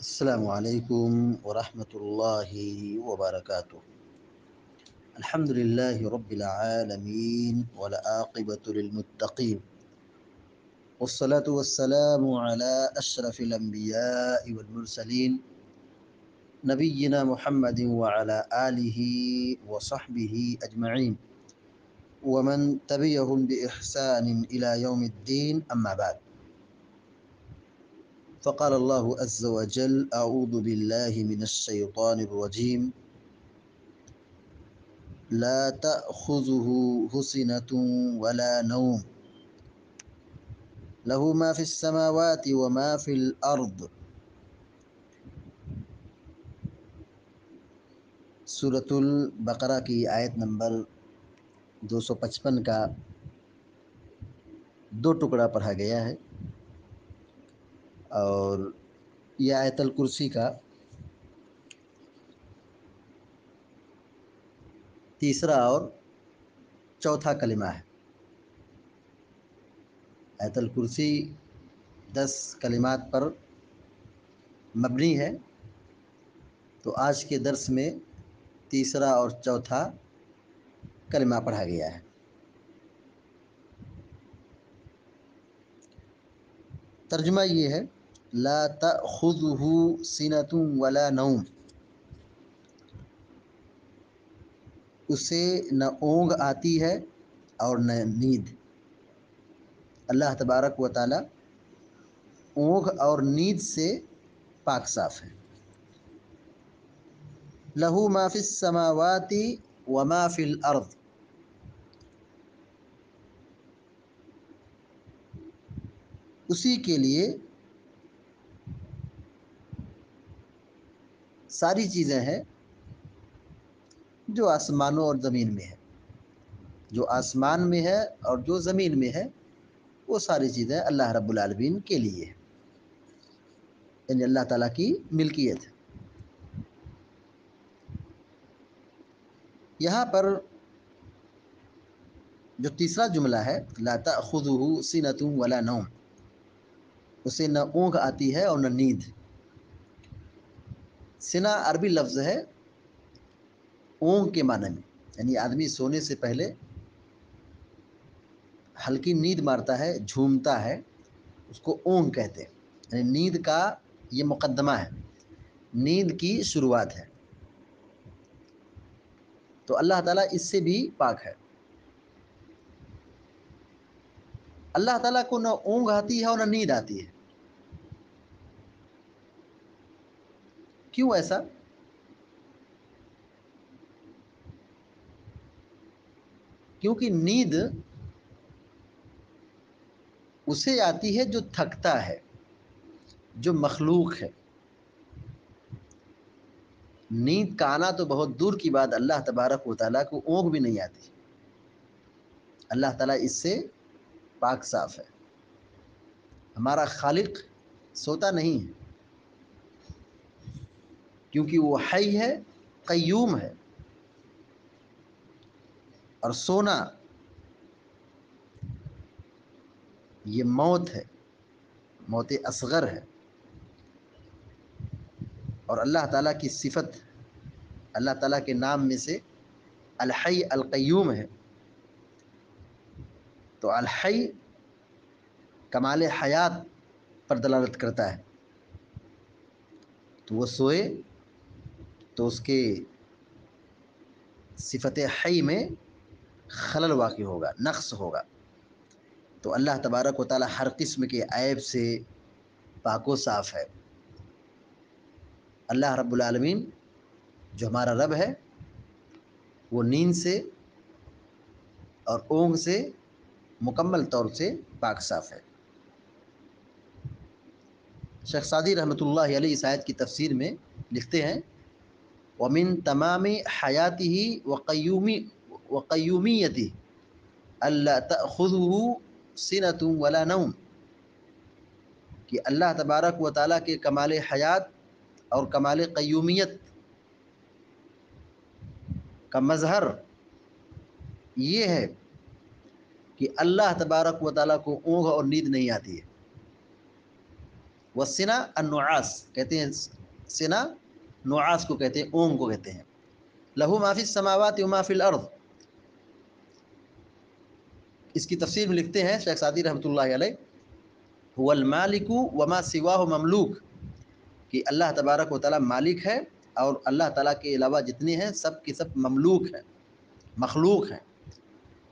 السلام عليكم ورحمة الله وبركاته. الحمد لله رب العالمين والعاقبة للمتقين، والصلاة والسلام على أشرف الأنبياء والمرسلين نبينا محمد وعلى آله وصحبه أجمعين ومن تبعهم بإحسان إلى يوم الدين. أما بعد، فقال الله عز وجل: أعوذ بالله من الشيطان الرجيم. لا تأخذه سنة ولا نوم له ما في السماوات وما في الأرض. سورة البقرہ کی آیت نمبر 255 کا دو ٹکڑا پڑھا گیا ہے، اور یہ آیت الکرسی کا تیسرا اور چوتھا کلمہ ہے۔ آیت الکرسی 10 کلمات پر مبنی ہے، تو آج کے درس میں تیسرا اور چوتھا کلمہ پڑھا گیا ہے۔ ترجمہ یہ ہے: لا تأخذہ سنۃ ولا نوم، اسے نہ اونگ آتی ہے اور نہ نیند۔ اللہ تبارک و تعالی اونگ اور نیند سے پاک صاف ہے۔ لہ ما فی السماوات وما فی الارض، اسی کے لیے ساری چیزیں ہیں جو آسمانوں اور زمین میں ہے۔ جو آسمان میں ہے اور جو زمین میں ہے، وہ ساری چیزیں اللہ رب العالمین کے لیے ہے، یعنی اللہ تعالیٰ کی ملکیت ہے۔ یہاں پر جو تیسرا جملہ ہے، لا تأخذہ سنۃ ولا نوم، اسے نہ اونگ آتی ہے اور نہ نیند۔ سنا عربی لفظ ہے اونگ کے معنی میں، یعنی آدمی سونے سے پہلے ہلکی نیند مارتا ہے، جھومتا ہے، اس کو اونگ کہتے ہیں، یعنی نیند کا یہ مقدمہ ہے، نیند کی شروعات ہے۔ تو اللہ تعالیٰ اس سے بھی پاک ہے۔ اللہ تعالیٰ کو نہ اونگ آتی ہے اور نہ نیند آتی ہے۔ کیوں ایسا؟ کیونکہ نیند اسے آتی ہے جو تھکتا ہے، جو مخلوق ہے۔ نیند کا آنا تو بہت دور کی بات، اللہ تبارک و تعالیٰ کو اونگ بھی نہیں آتی۔ اللہ تعالیٰ اس سے پاک صاف ہے۔ ہمارا خالق سوتا نہیں ہے، کیونکہ وہ حی ہے، قیوم ہے، اور سونا یہ موت ہے، موت اصغر ہے۔ اور اللہ تعالیٰ کی صفت، اللہ تعالیٰ کے نام میں سے الحی القیوم ہے، تو الحی کمال حیات پر دلالت کرتا ہے۔ تو وہ سوئے تو اس کے صفت حی میں خلل واقع ہوگا، نقص ہوگا۔ تو اللہ تبارک و تعالی ہر قسم کے عیب سے پاک و صاف ہے۔ اللہ رب العالمین جو ہمارا رب ہے، وہ نیند سے اور اونگ سے مکمل طور سے پاک صاف ہے۔ شیخ سعدی رحمۃ اللہ علیہ اس آیت کی تفسیر میں لکھتے ہیں: وَمِن تَمَامِ حَيَاتِهِ وَقَيُّومِيَّتِهِ أَلَّا تَأْخُذُهُ سِنَةٌ وَلَا نَوْمٌ، کہ اللہ تبارک و تعالیٰ کے کمال حیات اور کمال قیومیت کا مظہر یہ ہے کہ اللہ تبارک و تعالیٰ کو اونگ اور نیند نہیں آتی ہے۔ والسنا النعاس کہتے ہیں، سنا نعاس کو کہتے ہیں، اونگ کو کہتے ہیں۔ لہو ما فی السماوات و ما فی الارض، اس کی تفسیر میں لکھتے ہیں شیخ سعدی رحمۃ اللہ علیہ، هو المالک وما سواہ مملوک، کہ اللہ تبارک و تعالیٰ مالک ہے اور اللہ تعالیٰ کے علاوہ جتنے ہیں سب کے سب مملوک ہیں، مخلوق ہیں۔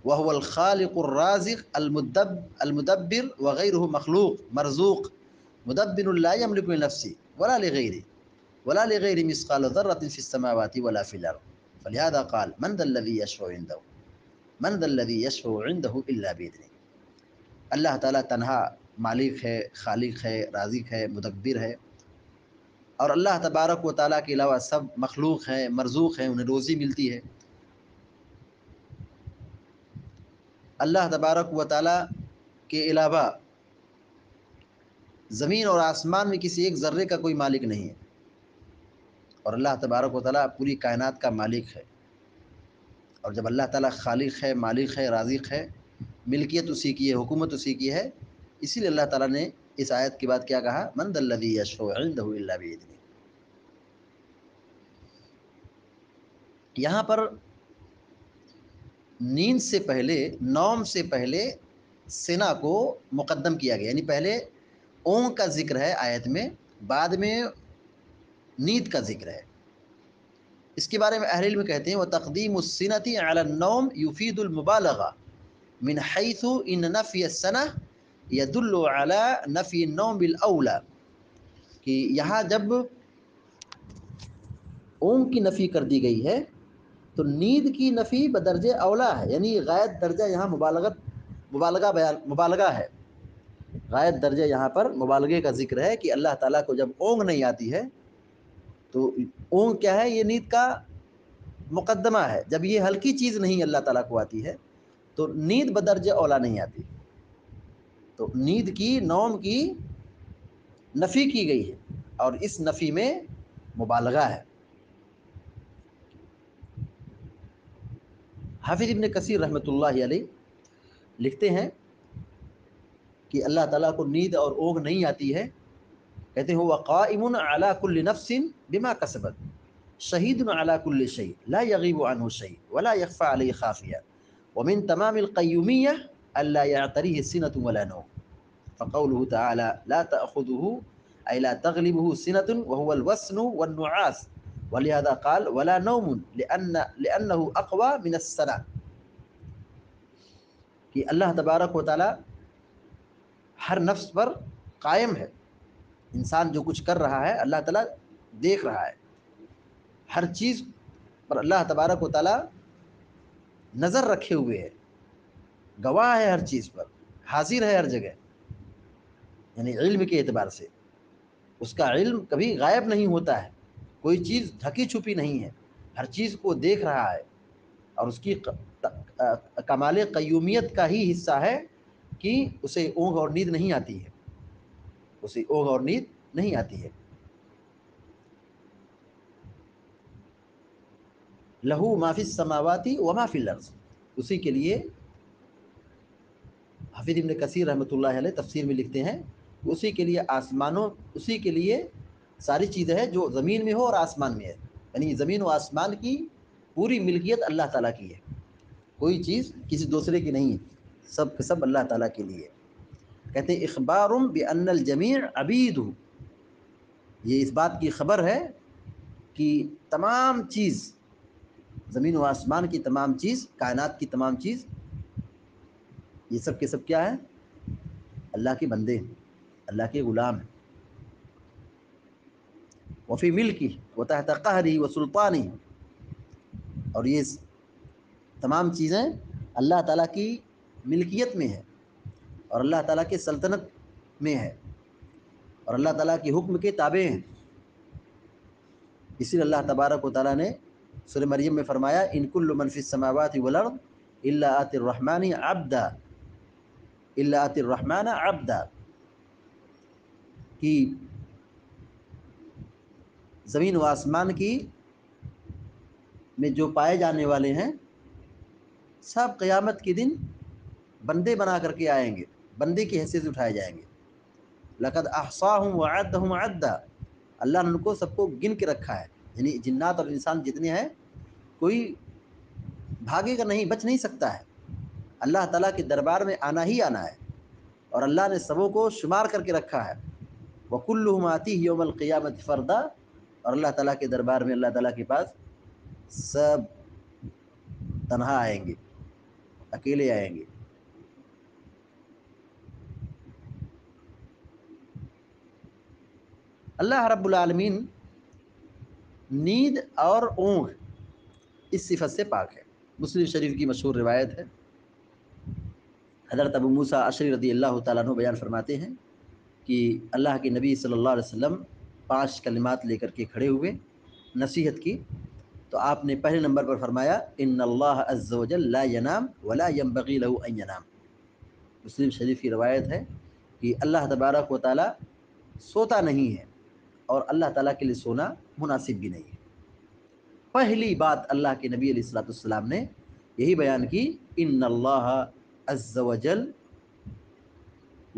وهو الخالق الرازق المدبر وغيره مخلوق مرزوق مدبر لا يملك لنفسه ولا لغيره مثقال ذرة في السماوات ولا في الأرض، فلهذا قال من ذا الذي يشفع عنده إلا بإذنه۔ اللہ تعالیٰ تنہا مالک ہے، خالق ہے، رازق ہے، مدبر ہے، اور اللہ تبارک و تعالیٰ کے علاوہ سب مخلوق ہیں، مرزوق ہیں، انہیں روزی ملتی ہے۔ اللہ تبارک و تعالیٰ کے علاوہ زمین اور آسمان میں کسی ایک ذرے کا کوئی مالک نہیں ہے، اور اللہ تبارک و تعالیٰ پوری کائنات کا مالک ہے۔ اور جب اللہ تعالیٰ خالق ہے، مالک ہے، رازق ہے، ملکیت اسی کی ہے، حکومت اسی کی ہے، اسی لیے اللہ تعالیٰ نے اس آیت کے بعد کیا کہا؟ من ذا الذی یشفع عندہ الا بإذنہ۔ یہاں پر نیند سے پہلے، نوم سے پہلے سنا کو مقدم کیا گیا، یعنی پہلے اونگ کا ذکر ہے آیت میں، بعد میں نیند کا ذکر ہے۔ اس کے بارے میں اہل علم کہتے ہیں وَتَقْدِيمُ السِّنَةِ عَلَى النَّوْمِ يُفِيدُ الْمُبَالَغَةَ مِنْ حَيْثُ إِنَّ نَفْيَ السَّنَةِ يَدُلُّ عَلَى نَفْيِ النَّوْمِ بِالْأَوْلَى، کہ یہاں جب اونگ کی نفی کر دی گئی ہے تو نیند کی نفی بدرجہ اولا ہے، یعنی غائب درجہ یہاں مبالغہ ہے، غائب درجہ یہاں پر مبالغے کا ذکر ہے کہ اللہ تعالیٰ کو جب اونگ نہیں آتی ہے تو اونگ کیا ہے؟ یہ نیند کا مقدمہ ہے۔ جب یہ ہلکی چیز نہیں اللہ تعالیٰ کو آتی ہے تو نیند بدرجہ اولا نہیں آتی، تو نیند کی، نوم کی نفی کی گئی ہے، اور اس نفی میں مبالغہ ہے۔ حافظ ابن کثیر رحمۃ اللہ علیہ لکھتے ہیں کہ اللہ تعالیٰ کو نیند اور اونگ نہیں آتی ہے، کہتے ہیں وَقَائِمٌ عَلَى كُلِّ نَفْسٍ بِمَا كَسَبَتْ شَهِيدٌ عَلَى كُلِّ شَيْءٍ لَا يَغِيبُ عَنْهُ شَيْءٌ وَلَا يَخْفَى عَلَيْهِ خَافِيَةٌ وَمِن تَمَامِ الْقَيُّومِيَّةِ أَلَّا يَعْتَرِيهِ سِنَةٌ وَلَا نَوْمٌ، فقوله تعالى لا تأخذه أي لا تغلبه سنة وهو الوسن والنعاس، ولهذا قال ولا نوم لأنه أقوى من السنة، کہ اللہ تبارک و تعالی ہر نفس پر قائم ہے، انسان جو کچھ کر رہا ہے اللہ تعالیٰ دیکھ رہا ہے، ہر چیز پر اللہ تبارک و تعالیٰ نظر رکھے ہوئے ہے، گواہ ہے ہر چیز پر، حاضر ہے ہر جگہ، یعنی علم کے اعتبار سے اس کا علم کبھی غائب نہیں ہوتا ہے، کوئی چیز ڈھکی چھپی نہیں ہے، ہر چیز کو دیکھ رہا ہے، اور اس کی کمال قیومیت کا ہی حصہ ہے کہ اسے اونگ اور نیند نہیں آتی ہے، اسے اونگ اور نیند نہیں آتی ہے۔ لہو ما فی السماوات و ما فی الارض، اسی کے لیے حافظ ابن کثیر رحمۃ اللہ علیہ تفسیر میں لکھتے ہیں کہ اسی کے لیے آسمانوں، اسی کے لیے ساری چیزیں ہیں جو زمین میں ہو اور آسمان میں ہے، یعنی زمین و آسمان کی پوری ملکیت اللہ تعالیٰ کی ہے، کوئی چیز کسی دوسرے کی نہیں ہے، سب کے سب اللہ تعالیٰ کے لیے۔ کہتے ہیں اخبار بان الجمیع عبید، یہ اس بات کی خبر ہے کہ تمام چیز، زمین و آسمان کی تمام چیز، کائنات کی تمام چیز، یہ سب کے سب کیا ہے؟ اللہ کے بندے ہیں، اللہ کے غلام ہیں۔ وفی ملکی وتحت قہری وسلطانی، اور یہ تمام چیزیں اللہ تعالیٰ کی ملکیت میں ہے اور اللہ تعالیٰ کے سلطنت میں ہے اور اللہ تعالیٰ کے حکم کے تابع ہیں۔ اسی لیے اللہ تبارک و تعالیٰ نے سورہ مریم میں فرمایا ان کل من فی السماوات والارض الا آتی الرحمن عبدا، الا آتی الرحمن عبدا، کہ زمین و آسمان کی میں جو پائے جانے والے ہیں سب قیامت کے دن بندے بنا کر کے آئیں گے، بندے کی حیثیت اٹھائے جائیں گے، لقد احصاهم وعدهم عدا، اللہ نے ان کو سب کو گن کے رکھا ہے، یعنی جنات اور انسان جتنے ہیں کوئی بھاگے گا نہیں، بچ نہیں سکتا ہے، اللہ تعالیٰ کے دربار میں آنا ہی آنا ہے، اور اللہ نے سبوں کو شمار کر کے رکھا ہے۔ وَكُلُّهُمْ آتِيهِ يَوْمَ الْقِيَامَةِ فَرْدًا، اور اللہ تعالیٰ کے دربار میں اللہ تعالیٰ کے پاس سب تنہا آئیں گے، اکیلے آئیں گے۔ اللہ رب العالمین نیند اور اونگ اس صفت سے پاک ہے۔ مسلم شریف کی مشہور روایت ہے، حضرت ابو موسیٰ اشعری رضی اللہ تعالیٰ عنہ بیان فرماتے ہیں کہ اللہ کے نبی صلی اللہ علیہ وسلم 5 کلمات لے کر کے کھڑے ہوئے، نصیحت کی، تو آپ نے پہلے نمبر پر فرمایا ان اللہ عز وجل لا ینام ولا ينبغی له ان ینام۔ مسلم شریف کی روایت ہے کہ اللہ تبارک و تعالیٰ سوتا نہیں ہے، اور اللہ تعالیٰ کے لیے سونا مناسب بھی نہیں ہے۔ پہلی بات اللہ کے نبی علیہ الصلوۃ والسلام نے یہی بیان کی، ان اللہ عز وجل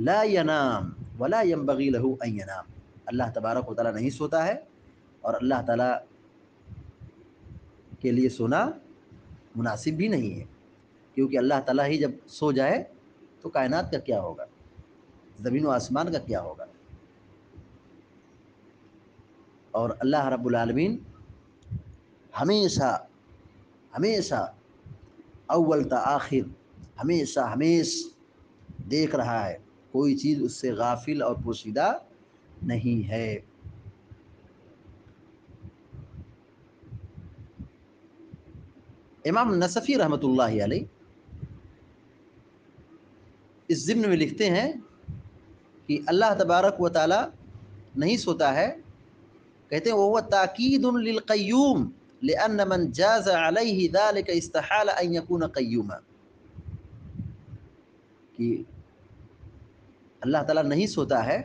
لا ینام ولا ينبغی له ان ینام، اللہ تبارک و تعالیٰ نہیں سوتا ہے، اور اللہ تعالیٰ کے لیے سونا مناسب بھی نہیں ہے، کیونکہ اللہ تعالیٰ ہی جب سو جائے تو کائنات کا کیا ہوگا، زمین و آسمان کا کیا ہوگا۔ اور اللہ رب العالمین ہمیشہ ہمیشہ اول تا آخر ہمیشہ دیکھ رہا ہے، کوئی چیز اس سے غافل اور پوشیدہ نہیں ہے۔ امام نصفی رحمۃ اللہ علیہ اس ضمن میں لکھتے ہیں کہ اللہ تبارک و تعالی نہیں سوتا ہے، کہتے ہیں وہ تاکید للقیوم لأن من جاز علیہ ذلك استحال ان یکون قیوما، کہ اللہ تعالیٰ نہیں سوتا ہے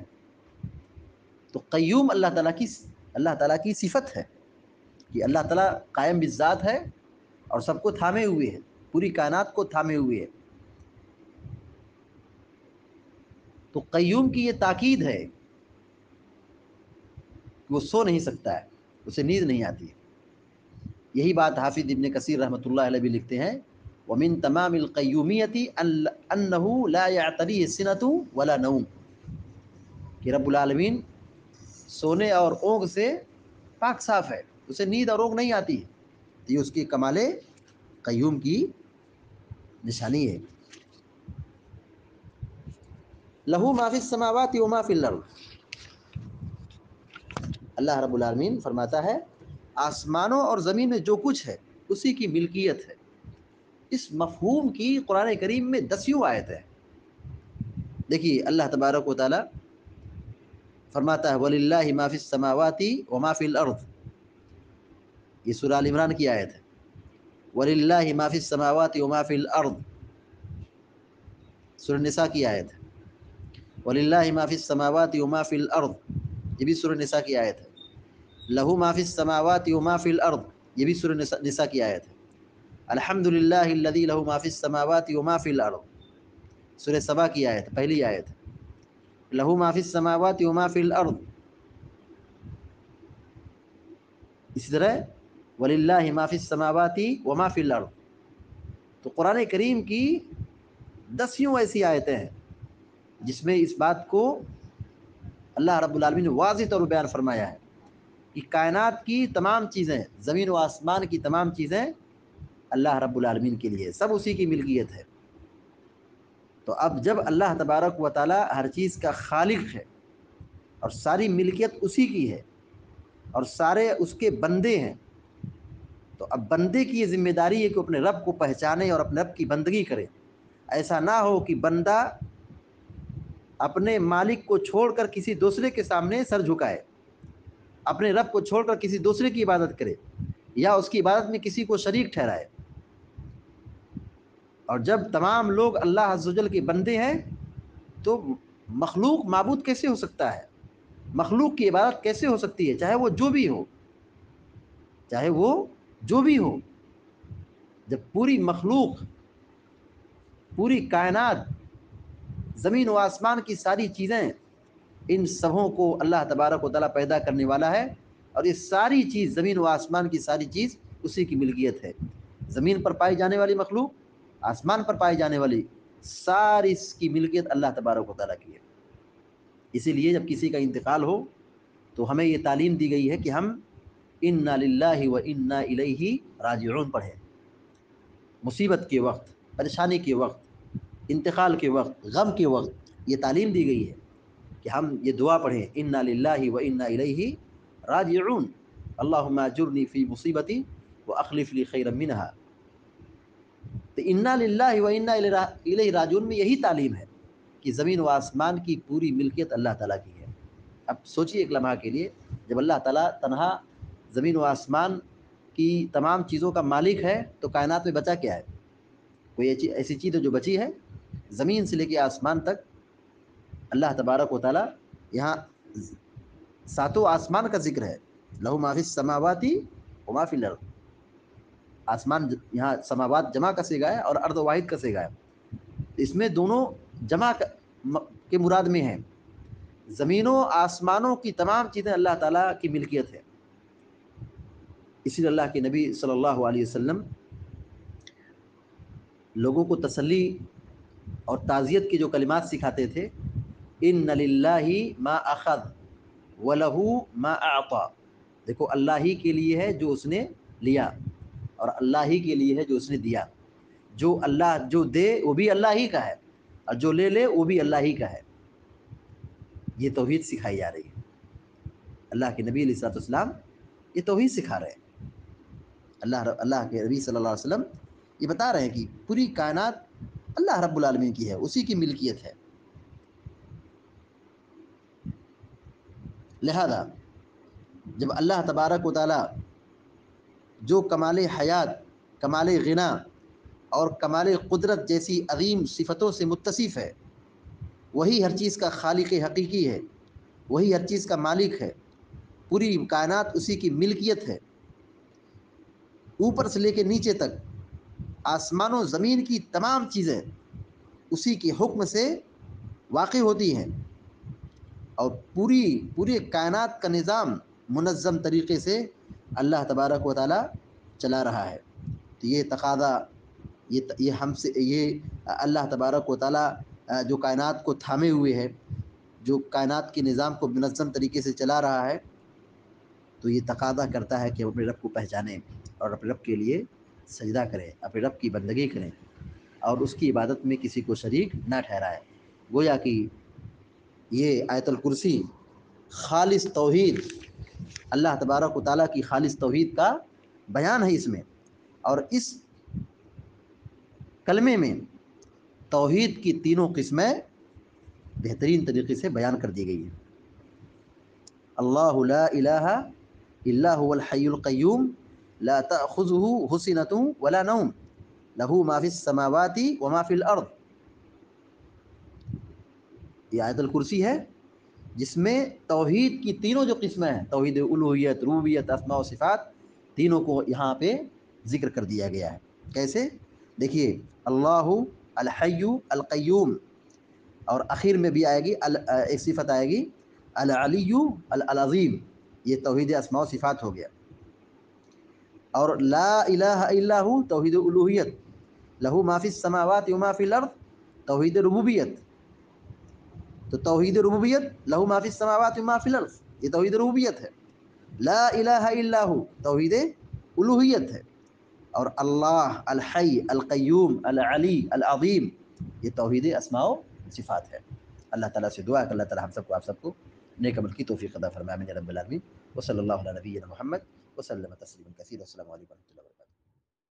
تو قیوم اللہ تعالیٰ کی صفت ہے، کہ اللہ تعالیٰ قائم بالذات ہے اور سب کو تھامے ہوئے ہے، پوری کائنات کو تھامے ہوئے ہے، تو قیوم کی یہ تاکید ہے کہ وہ سو نہیں سکتا ہے، اسے نیند نہیں آتی ہے۔ یہی بات حافظ ابن کثیر رحمۃ اللہ علیہ بھی لکھتے ہیں، وَمِن تمام القیومیت انہ لا یعتریہ سنۃ ولا نوم، کہ رب العالمین سونے اور اونگ سے پاک صاف ہے، اسے نیند اور اونگ نہیں آتی ہے، یہ اس کی کمال قیوم کی نشانی ہے۔ لہو ما فی السماوات و ما فی الارض، اللہ رب العالمین فرماتا ہے آسمانوں اور زمین میں جو کچھ ہے اسی کی ملکیت ہے۔ اس مفہوم کی قرآن کریم میں 10 آیت ہے۔ دیکھیے اللہ تبارک و تعالی فرماتا ہے وَلِلَّهِ مَا فِي السَّمَاوَاتِ وَمَا فِي الْأَرْضِ، یہ سورہ آل عمران کی آیت ہے۔ وَلِلَّهِ مَا فِي السَّمَاوَاتِ وَمَا فِي الْأَرْضِ، سورہ نساء کی آیت ہے۔ وَلِلَّهِ مَا فِي السَّمَاوَاتِ وَمَا فِي الْأَرْضِ، یہ بھی سورہ نساء کی آیت ہے۔ لَهُ مَا فِي السَّمَاوَاتِ وَمَا فِي الْأَرْضِ، یہ بھی سورہ نساء کی آیت ہے۔ الحمد للہ الذی لہ ما فی السماوات وما فی الارض، سورہ سبا کی آیت، پہلی آیت، لہ ما فی السماوات وما فی الارض، اسی طرح وللہ ما فی السماوات وما فی الارض۔ تو قرآن کریم کی 10 ایسی آیتیں ہیں جس میں اس بات کو اللہ رب العالمین نے واضح طور پر بیان فرمایا ہے کہ کائنات کی تمام چیزیں، زمین و آسمان کی تمام چیزیں اللہ رب العالمین کے لیے، سب اسی کی ملکیت ہے۔ تو اب جب اللہ تبارک و تعالی ہر چیز کا خالق ہے اور ساری ملکیت اسی کی ہے اور سارے اس کے بندے ہیں، تو اب بندے کی یہ ذمہ داری ہے کہ اپنے رب کو پہچانے اور اپنے رب کی بندگی کرے۔ ایسا نہ ہو کہ بندہ اپنے مالک کو چھوڑ کر کسی دوسرے کے سامنے سر جھکائے، اپنے رب کو چھوڑ کر کسی دوسرے کی عبادت کرے یا اس کی عبادت میں کسی کو شریک ٹھہرائے۔ اور جب تمام لوگ اللہ عز و جل کے بندے ہیں تو مخلوق معبود کیسے ہو سکتا ہے؟ مخلوق کی عبادت کیسے ہو سکتی ہے؟ چاہے وہ جو بھی ہو، چاہے وہ جو بھی ہو، جب پوری مخلوق، پوری کائنات، زمین و آسمان کی ساری چیزیں ان سبوں کو اللہ تبارک و تعالیٰ پیدا کرنے والا ہے، اور یہ ساری چیز زمین و آسمان کی ساری چیز اسی کی ملکیت ہے۔ زمین پر پائی جانے والی مخلوق، آسمان پر پائی جانے والی ساری اس کی ملکیت اللہ تبارک و تعالیٰ کی ہے۔ اسی لیے جب کسی کا انتقال ہو تو ہمیں یہ تعلیم دی گئی ہے کہ ہم انا للہ و انا الیہ راجعون پڑھیں۔ مصیبت کے وقت، پریشانی کے وقت، انتقال کے وقت، غم کے وقت یہ تعلیم دی گئی ہے کہ ہم یہ دعا پڑھیں، انا للہ و انا الیہ راجعون، اللہم اجرنی فی مصیبتی واخلف لی خیرا منہا۔ تو انا للہ و انا الیہ راجعون میں یہی تعلیم ہے کہ زمین و آسمان کی پوری ملکیت اللہ تعالیٰ کی ہے۔ اب سوچئے ایک لمحہ کے لیے، جب اللہ تعالیٰ تنہا زمین و آسمان کی تمام چیزوں کا مالک ہے تو کائنات میں بچا کیا ہے؟ کوئی ایسی چیز ہے جو بچی ہے؟ زمین سے لے کے آسمان تک اللہ تبارک و تعالیٰ، یہاں ساتوں آسمان کا ذکر ہے، لہو ما فی السماوات و ما فی الارض۔ آسمان یہاں سماوات جمع کا صیغہ ہے اور ارض واحد کا صیغہ ہے، اس میں دونوں جمع کے مراد میں ہیں۔ زمینوں آسمانوں کی تمام چیزیں اللہ تعالیٰ کی ملکیت ہے۔ اسی لیے اللہ کے نبی صلی اللہ علیہ وسلم لوگوں کو تسلی اور تعزیت کے جو کلمات سکھاتے تھے، ان للہ ما اخذ ولہ ما اعطى، دیکھو اللہ ہی کے لیے ہے جو اس نے لیا، اور اللہ ہی کے لیے ہے جو اس نے دیا۔ جو اللہ جو دے وہ بھی اللہ ہی کا ہے، اور جو لے لے وہ بھی اللہ ہی کا ہے۔ یہ توحید سکھائی جا رہی ہے۔ اللہ کے نبی علیہ الصلوۃ والسلام یہ توحید سکھا رہے ہیں۔ اللہ کے نبی صلی اللہ علیہ وسلم یہ بتا رہے ہیں کہ پوری کائنات اللہ رب العالمین کی ہے، اسی کی ملکیت ہے۔ لہذا جب اللہ تبارک و تعالیٰ جو کمال حیات، کمال غنا اور کمال قدرت جیسی عظیم صفتوں سے متصف ہے، وہی ہر چیز کا خالق حقیقی ہے، وہی ہر چیز کا مالک ہے، پوری کائنات اسی کی ملکیت ہے، اوپر سے لے کے نیچے تک آسمان و زمین کی تمام چیزیں اسی کے حکم سے واقع ہوتی ہیں، اور پوری کائنات کا نظام منظم طریقے سے اللہ تبارک و تعالیٰ چلا رہا ہے۔ تو یہ تقاضا، یہ ہم سے، یہ اللہ تبارک و تعالیٰ جو کائنات کو تھامے ہوئے ہے، جو کائنات کے نظام کو منظم طریقے سے چلا رہا ہے، تو یہ تقاضا کرتا ہے کہ ہم اپنے رب کو پہچانیں اور اپنے رب کے لیے سجدہ کریں، اپنے رب کی بندگی کریں، اور اس کی عبادت میں کسی کو شریک نہ ٹھہرائیں۔ گویا کہ یہ آیت الکرسی خالص توحید، اللہ تبارک و تعالیٰ کی خالص توحید کا بیان ہے اس میں، اور اس کلمے میں توحید کی تینوں قسمیں بہترین طریقے سے بیان کر دی گئی ہیں۔ اللہ لا الہ الا هو الحی القیوم لا تأخذه سنة ولا نوم له ما فی السماوات وما فی الارض۔ یہ آیت الکرسی ہے جس میں توحید کی تینوں جو قسمیں ہیں، توحید الوہیت، ربوبیت، اسماء و صفات، تینوں کو یہاں پہ ذکر کر دیا گیا ہے۔ کیسے؟ دیکھیے، اللہ الحی القیوم، اور اخیر میں بھی آئے گی ایک صفت آئے گی العلی العظیم، یہ توحید اسماء و صفات ہو گیا۔ اور لا الہ الا ہو توحید الوہیت، لہو ما فی السماوات وما فی الارض توحید ربوبیت، تو توحید ربوبیت لہو ما فی السماوات وما فی الارض یہ توحید ربوبیت ہے۔ لا الہ الا ہو توحید الوہیت ہے، اور اللہ الحی القیوم العلی العظیم یہ توحید اسماء و صفات ہے۔ اللہ تعالیٰ سے دعا ہے کہ اللہ تعالیٰ ہم سب کو، آپ سب کو نیک عمل کی توفیق عطا فرمائے، آمین یا رب العالمین۔ وصلی اللہ علی نبینا محمد وسلم تسلیما کثیرا۔ السلام علیکم و رحمۃ اللہ۔